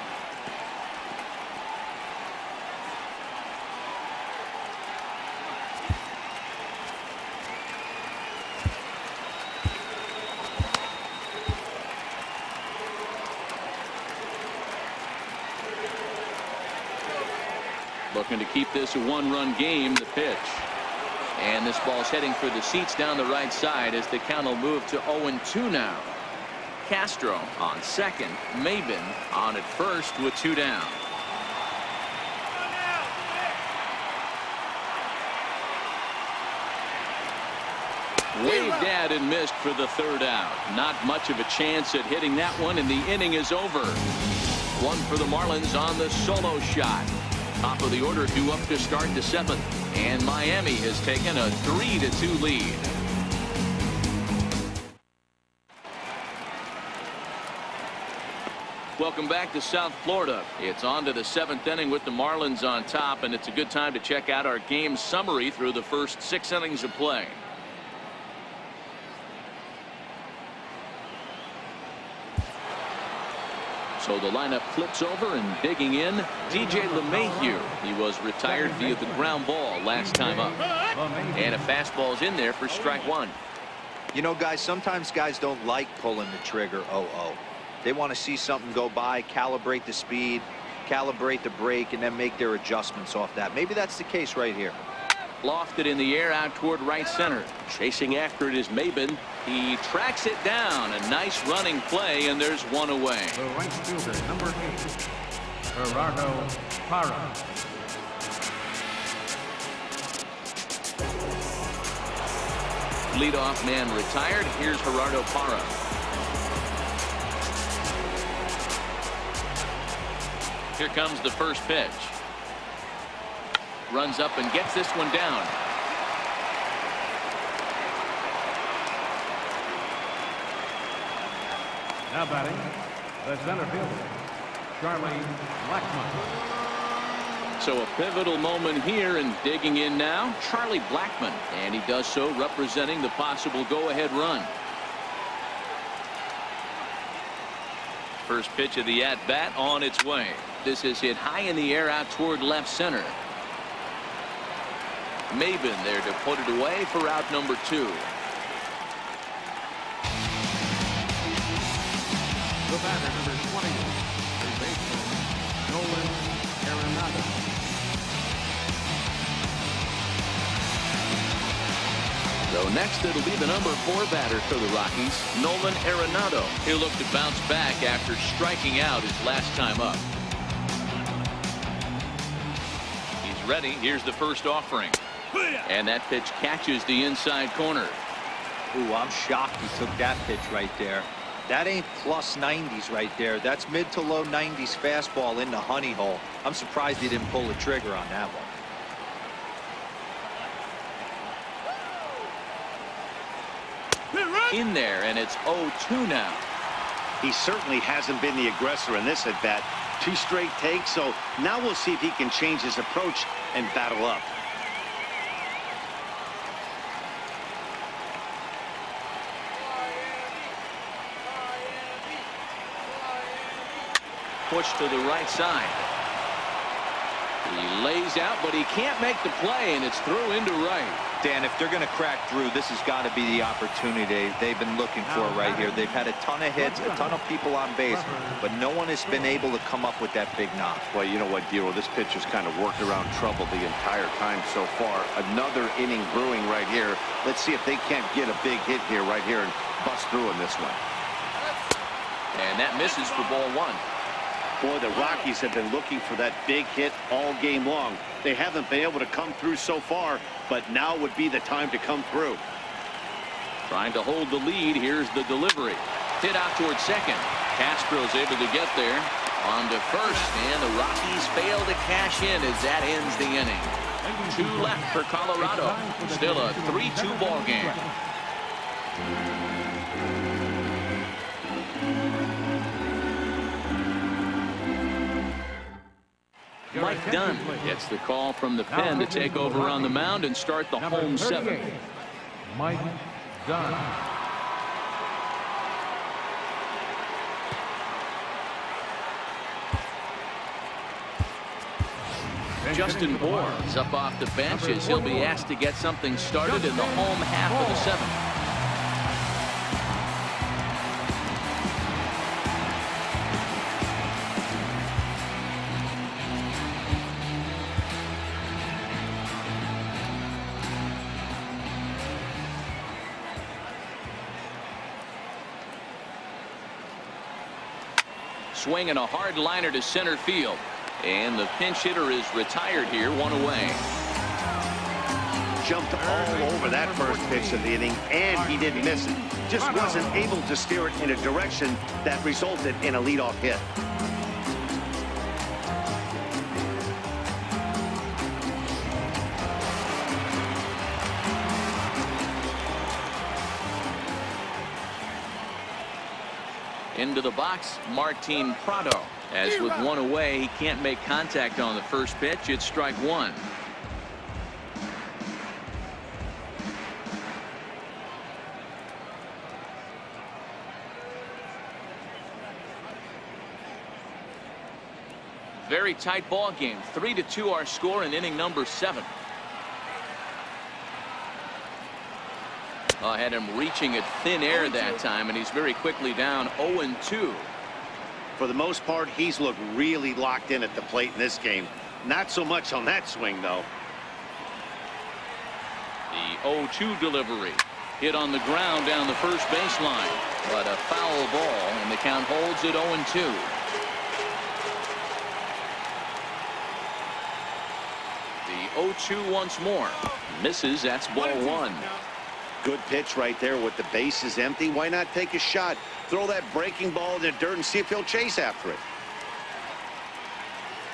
Looking to keep this a one-run game. The pitch. And this ball's heading for the seats down the right side as the count will move to 0-2 now. Castro on second. Maben on at first with 2 down. Waved at and missed for the 3rd out. Not much of a chance at hitting that one, and the inning is over. 1 for the Marlins on the solo shot. Top of the order due up to start the 7th. And Miami has taken a 3-2 lead. Welcome back to South Florida. It's on to the 7th inning with the Marlins on top, and it's a good time to check out our game summary through the first 6 innings of play. So the lineup flips over, and digging in, DJ LeMahieu. He was retired via the ground ball last time up. And a fastball's in there for strike 1. You know, guys, sometimes guys don't like pulling the trigger 0-0. They want to see something go by, calibrate the speed, calibrate the break, and then make their adjustments off that. Maybe that's the case right here. Lofted in the air out toward right center. Chasing after it is Maben. He tracks it down. A nice running play, and there's 1 away. The right fielder, number 8, Gerardo Parra. Leadoff man retired. Here's Gerardo Parra. Here comes the first pitch. Runs up and gets this one down. Now batting, the center fielder, Charlie Blackmon. So a pivotal moment here, and digging in now, Charlie Blackmon. And he does so representing the possible go-ahead run. First pitch of the at-bat on its way. This is hit high in the air out toward left center. Maben there to put it away for out number 2. The batter, number 20, third baseman, Nolan Arenado. So next it'll be the number 4 batter for the Rockies, Nolan Arenado. He'll look to bounce back after striking out his last time up. He's ready. Here's the first offering. And that pitch catches the inside corner. Ooh, I'm shocked he took that pitch right there. That ain't plus 90s right there. That's mid to low 90s fastball in the honey hole. I'm surprised he didn't pull the trigger on that one. In there, and it's 0-2 now. He certainly hasn't been the aggressor in this at bat. 2 straight takes, so now we'll see if he can change his approach and battle up. Push to the right side. He lays out, but he can't make the play, and it's through into right. Dan, if they're going to crack through, this has got to be the opportunity they've been looking for right here. They've had a ton of hits, a ton of people on base, but no one has been able to come up with that big knock. Well, you know what, Dero, this pitcher's kind of worked around trouble the entire time so far. Another inning brewing right here. Let's see if they can't get a big hit here right here and bust through in this one. And that misses for ball 1. Boy, the Rockies have been looking for that big hit all game long. They haven't been able to come through so far, but now would be the time to come through. Trying to hold the lead. Here's the delivery. Hit out towards second. Castro's able to get there. On to first, and the Rockies fail to cash in as that ends the inning. 2 left for Colorado. Still a 3-2 ball game. Mike Dunn gets the call from the pen to take over on the mound and start the home 7th. Mike Dunn. Justin Bour is up off the bench as he'll be asked to get something started in the home half of the 7th. Swinging a hard liner to center field. And the pinch hitter is retired here, 1 away. Jumped all over that first pitch of the inning, and he didn't miss it. Just wasn't able to steer it in a direction that resulted in a leadoff hit. Into the box, Martin Prado. As with 1 away, he can't make contact on the first pitch. It's strike 1. Very tight ball game. 3-2 our score in inning number 7. Had him reaching at thin air that time, and he's very quickly down 0-2. For the most part, he's looked really locked in at the plate in this game. Not so much on that swing, though. The 0-2 delivery. Hit on the ground down the first baseline. But a foul ball, and the count holds at 0-2. The 0-2 once more. Misses. That's ball 1. Good pitch right there with the bases empty. Why not take a shot? Throw that breaking ball in the dirt and see if he'll chase after it.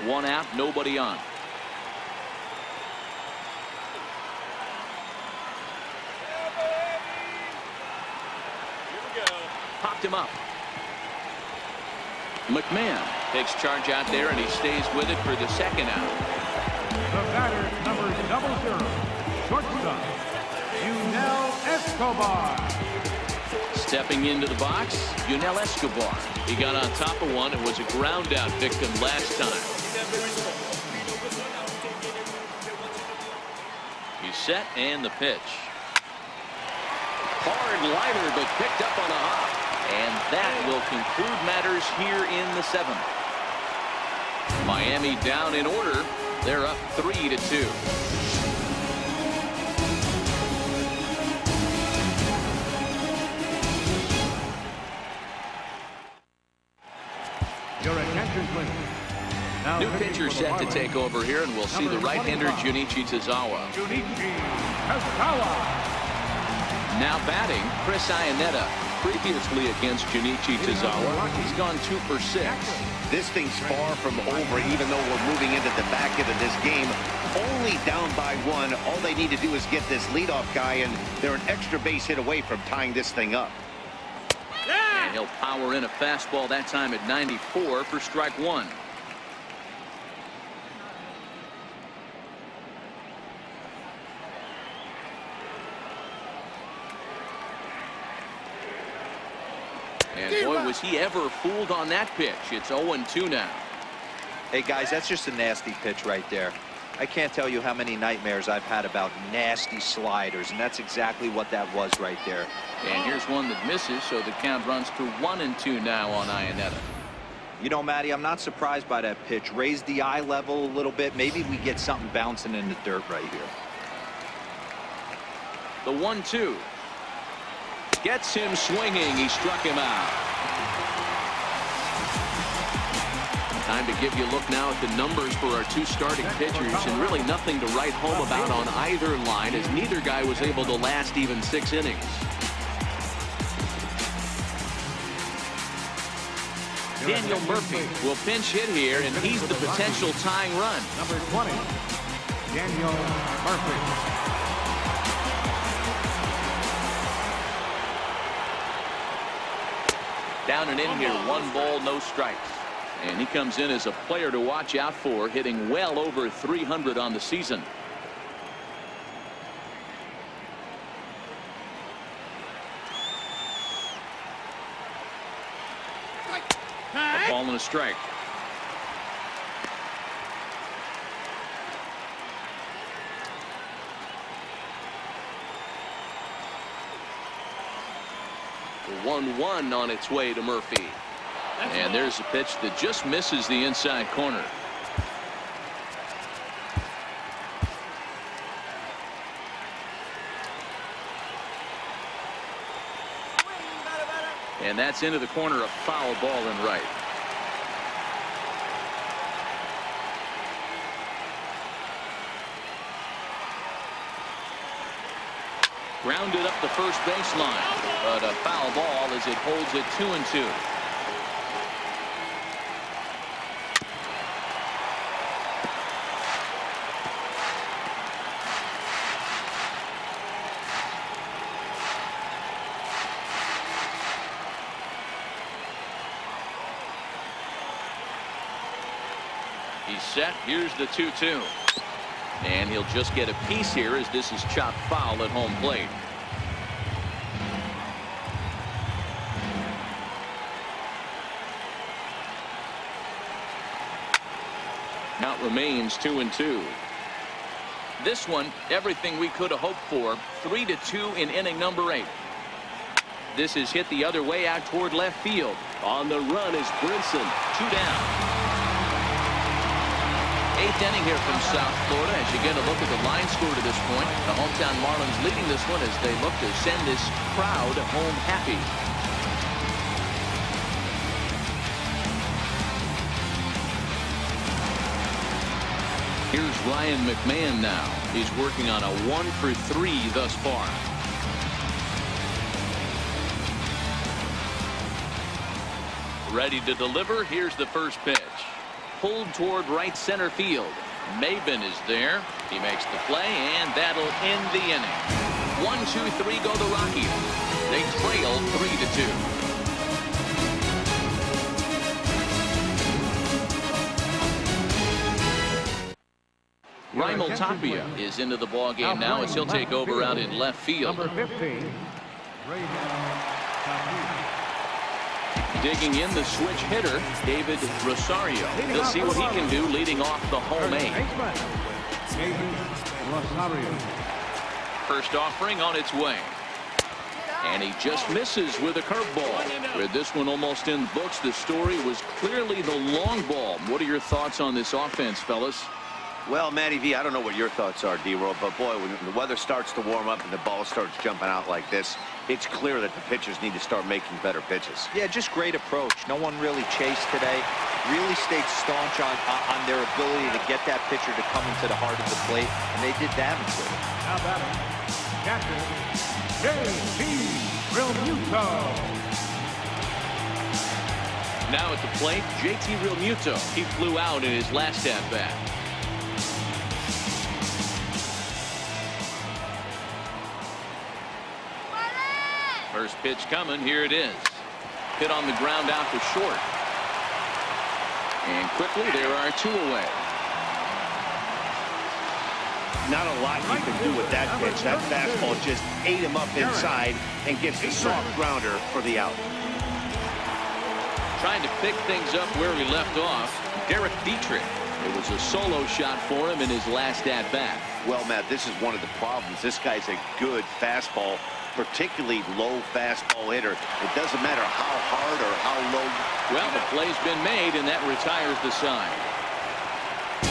1 out, nobody on. Popped him up. McMahon takes charge out there, and he stays with it for the 2nd out. The batter, number 00, shortstop, Escobar. Stepping into the box, Yunel Escobar. He got on top of one and was a ground out victim last time. He's set, and the pitch. Hard liner, but picked up on a hop. And that will conclude matters here in the 7th. Miami down in order. They're up 3-2. Your attention, please. Now new pitcher set to take over here, and we'll see the right-hander Junichi Tozawa. Junichi Tozawa. Now batting, Chris Iannetta. Previously against Junichi Tozawa, he's gone 2 for 6. This thing's far from over, even though we're moving into the back end of this game. Only down by 1. All they need to do is get this leadoff guy, and they're an extra base hit away from tying this thing up. And he'll power in a fastball that time at 94 for strike 1. And boy, was he ever fooled on that pitch. It's 0-2 now. Hey guys, that's just a nasty pitch right there. I can't tell you how many nightmares I've had about nasty sliders, and that's exactly what that was right there. And here's one that misses, so the count runs to 1-2 now on Iannetta. You know, Matty, I'm not surprised by that pitch. Raise the eye level a little bit. Maybe we get something bouncing in the dirt right here. The 1-2. Gets him swinging. He struck him out. Time to give you a look now at the numbers for our 2 starting pitchers, and really nothing to write home about on either line, as neither guy was able to last even 6 innings. Daniel Murphy will pinch hit here, and he's the potential tying run. Number 20, Daniel Murphy. Down and in here, 1 ball, no strikes. And he comes in as a player to watch out for, hitting well over 300 on the season. A ball and a strike. The 1-1 on its way to Murphy. And there's a pitch that just misses the inside corner. And that's into the corner, a foul ball and right. Grounded up the first baseline, but a foul ball as it holds it 2-2. He's set. Here's the 2-2. And he'll just get a piece here as this is chopped foul at home plate. Count remains 2-2. This one, everything we could have hoped for. 3-2 in inning number 8. This is hit the other way out toward left field. On the run is Brinson. 2 down. 8th inning here from South Florida as you get a look at the line score to this point. The hometown Marlins leading this one as they look to send this crowd home happy. Here's Ryan McMahon now. He's working on a 1-for-3 thus far. Ready to deliver. Here's the first pitch. Pulled toward right center field. Maben is there. He makes the play, and that'll end the inning. 1-2-3 go the Rockies. They trail 3-2. Raimel Tapia is into the ball game now as he'll take over out in left field. Number 15, Digging in the switch hitter, David Rosario. He'll see what he can do leading off the home 8. First offering on its way. And he just misses with a curveball. With this one almost in the books, the story was clearly the long ball. What are your thoughts on this offense, fellas? Well, Matty V, I don't know what your thoughts are, D-Roll, but boy, when the weather starts to warm up and the ball starts jumping out like this, it's clear that the pitchers need to start making better pitches. Yeah, just great approach. No one really chased today. Really stayed staunch on their ability to get that pitcher to come into the heart of the plate, and they did damage with it. Now batting, catcher, J.T. Realmuto. Now at the plate, J.T. Realmuto. He flew out in his last at-bat. First pitch coming. Here it is. Hit on the ground out to short. And quickly there are 2 away. Not a lot you can do with that pitch. That fastball just ate him up inside and gets the soft grounder for the out. Trying to pick things up where we left off, Derek Dietrich. It was a solo shot for him in his last at-bat. Well, Matt, this is one of the problems. This guy's a good fastball, particularly low fastball hitter. It doesn't matter how hard or how low. Well, the play's been made, and that retires the side.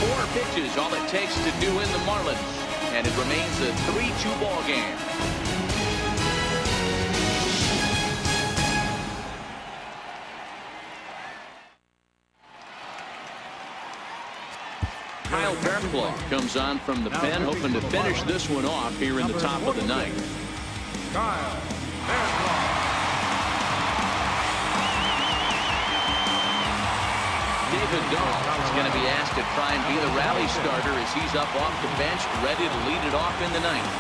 4 pitches, all it takes to do in the Marlins, and it remains a 3-2 ball game. Kyle Fairclough comes on from the pen, hoping to finish this one off here in the top of the ninth. Kyle Fairclough. the dome. He's going to be asked to try and be the rally starter as he's up off the bench, ready to lead it off in the ninth.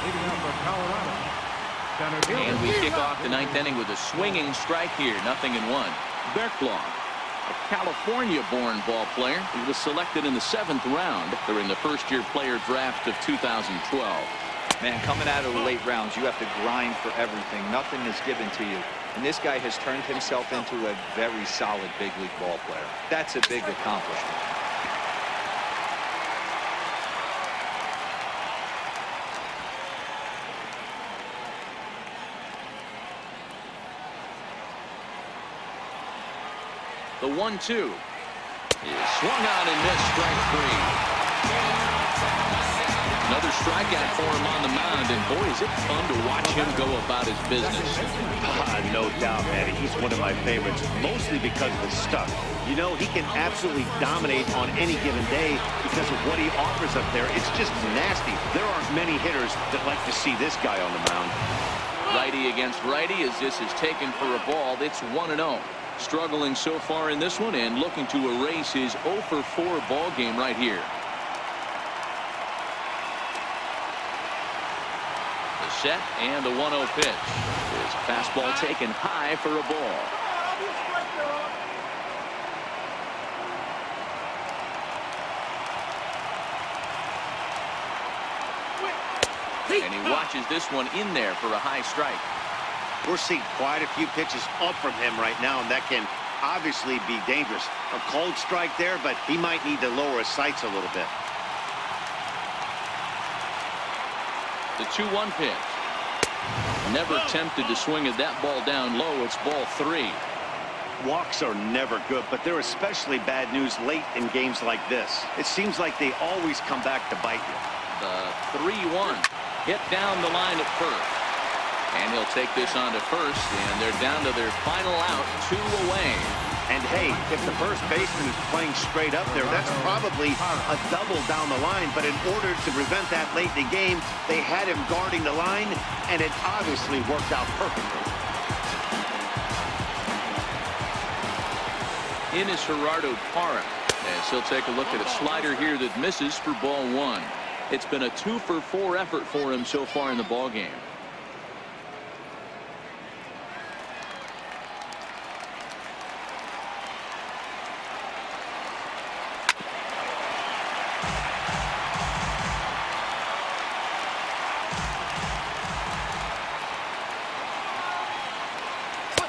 Leading out for Colorado, center fielder. And we kick off the ninth inning with a swinging strike here, 0-1. Berklow, a California-born ball player. He was selected in the 7th round during the first-year player draft of 2012. Man, coming out of the late rounds, you have to grind for everything. Nothing is given to you. And this guy has turned himself into a very solid big league ball player. That's a big accomplishment. The 1-2 is swung on and missed, strike 3. Another strikeout for him on the mound, and boy, is it fun to watch him go about his business. No doubt, man. He's one of my favorites, mostly because of his stuff. You know, he can absolutely dominate on any given day because of what he offers up there. It's just nasty. There aren't many hitters that like to see this guy on the mound. Righty against righty as this is taken for a ball. It's 1-0. Struggling so far in this one and looking to erase his 0-for-4 ball game right here. The set and the 1-0 pitch. His fastball taken high for a ball. And he watches this one in there for a high strike. We're seeing quite a few pitches up from him right now, and that can obviously be dangerous. A cold strike there, but he might need to lower his sights a little bit. The 2-1 pitch. Never tempted to swing at that ball down low. It's ball 3. Walks are never good, but they're especially bad news late in games like this. It seems like they always come back to bite you. The 3-1 hit down the line at first. And he'll take this on to first, and they're down to their final out, 2 away. And hey, if the first baseman is playing straight up there, that's probably a double down the line. But in order to prevent that late in the game, they had him guarding the line, and it obviously worked out perfectly. In is Gerardo Parra, as he'll take a look at a slider here that misses for ball 1. It's been a 2-for-4 effort for him so far in the ball game.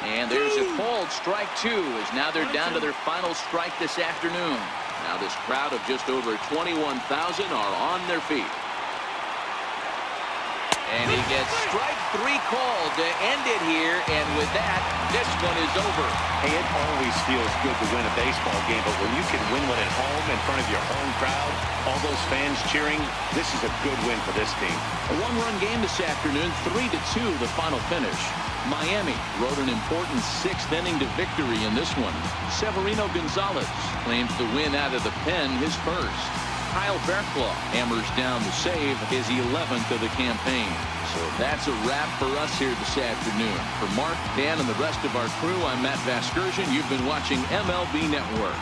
And there's a called strike 2 as now they're down to their final strike this afternoon. Now this crowd of just over 21,000 are on their feet. And he gets strike 3 called to end it here, and with that, this one is over. Hey, it always feels good to win a baseball game, but when you can win one at home in front of your home crowd, all those fans cheering, this is a good win for this team. A 1-run game this afternoon, 3-2 the final finish. Miami rode an important 6th inning to victory in this one. Severino Gonzalez claims the win out of the pen, his first. Kyle Berklow hammers down the save, his 11th of the campaign. So that's a wrap for us here this afternoon. For Mark, Dan, and the rest of our crew, I'm Matt Vasgersian. You've been watching MLB Network.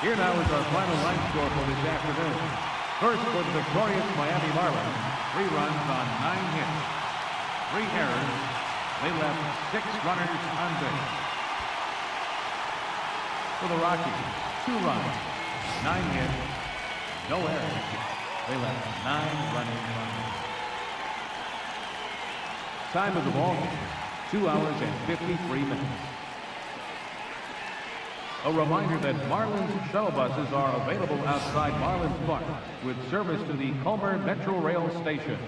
Here now is our final line score for this afternoon. First for the victorious Miami Marlins, 3 runs on 9 hits. 3 errors. They left 6 runners on base. For the Rockies, 2 runs, 9 hits, no errors. They left 9 runners on base. Time of the ball game, 2 hours and 53 minutes. A reminder that Marlins shuttle buses are available outside Marlins Park with service to the Comer Metro Rail Station.